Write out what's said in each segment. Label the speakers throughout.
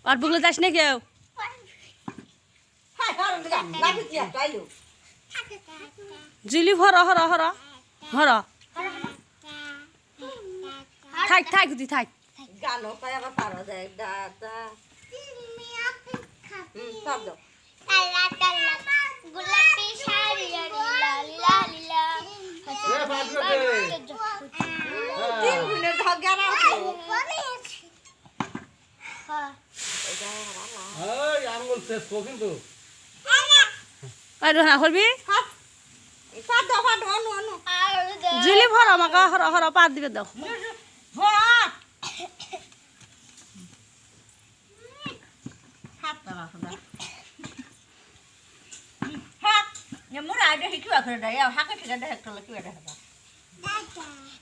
Speaker 1: আর বুগলে যাস না কেউ জিলি হর হর হর হর থাক থাক তুই থাক
Speaker 2: গানও পাই আবার পারা যায় দাদা শব্দ
Speaker 3: গোলাপি শাড়ি লীলা লীলা লীলা
Speaker 2: তিন গুণের ধগারা
Speaker 4: এই আঙ্গুল শেষ কো কিন্তু
Speaker 1: আর হ্যাঁ করবি
Speaker 2: শব্দ শব্দ অনু অনু
Speaker 1: জিলি হর আমাকে হর হর পার দিবে দাও
Speaker 2: হাত হাত না রাখা হাত মোর আইডা হিকু করে দেয় হাকে ঠিক আছে একটা কি এটা হবে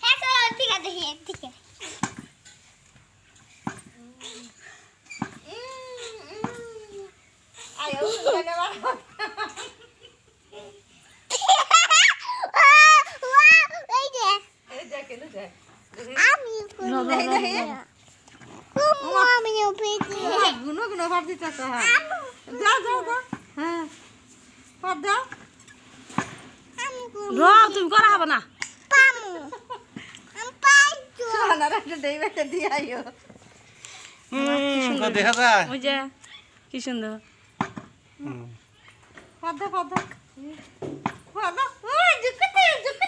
Speaker 3: হ্যাঁ তো ঠিক আছে ঠিক আছে
Speaker 2: আয়ো ধন্যবাদ
Speaker 3: এই যে
Speaker 2: এই দেখ কেন দেখ
Speaker 3: আমি আমি পেয়েছি
Speaker 2: গুনো গুনো ভাব দিতে তো হ্যাঁ যাও যাও যাও হ্যাঁ ভাব দাও
Speaker 3: আমি
Speaker 1: র তুমি করা হবে না
Speaker 3: পামু আমি পাইছো
Speaker 2: সোনার একটা দেই বেটা দিয়ে আইও
Speaker 4: তো দেখা যায়
Speaker 1: ওই যে কি সুন্দর
Speaker 2: ভাব দাও ভাব দাও ভাব দাও ওই জুকতে জুকতে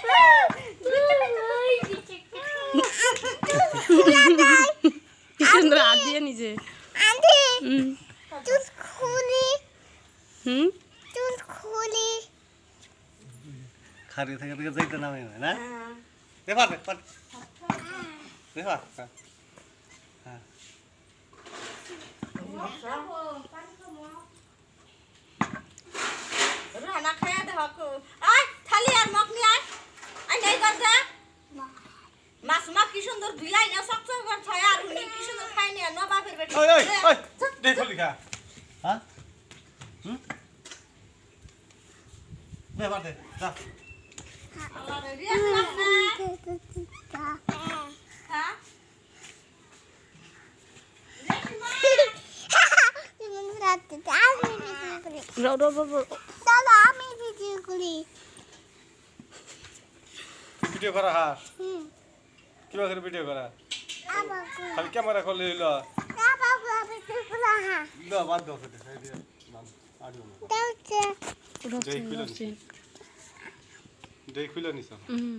Speaker 1: কি সুন্দর হাত দিয়ে নিজে
Speaker 3: আন্টি
Speaker 1: হুম
Speaker 3: চুল খুলি
Speaker 1: হুম
Speaker 3: চুল খুলি
Speaker 4: খারি থেকে থেকে যাইতে নামে না দেখা দেখা দেখা হ্যাঁ
Speaker 2: রানা খায়া দেখো আয় থালি আর মগ নি আয় আয় নাই করতে মাছ মা কি সুন্দর ধুইলাই না সব সব করে ছয় আর উনি কি সুন্দর খাই নি না বাপের বেটি
Speaker 4: ওই ওই ওই দেখো লিখা হ্যাঁ দেখা দে যা
Speaker 2: আল্লাহ রে রিয়া মাছ না হ্যাঁ
Speaker 1: র র র র
Speaker 3: আমি ভিডিও করি
Speaker 4: ভিডিও করা হাস কিভাবে করে ভিডিও করা খালি ক্যামেরা করলে হইলো না বাদ দাও সেটা এই দিয়ে আড়িও না দেই খুলে নিছ
Speaker 1: হুম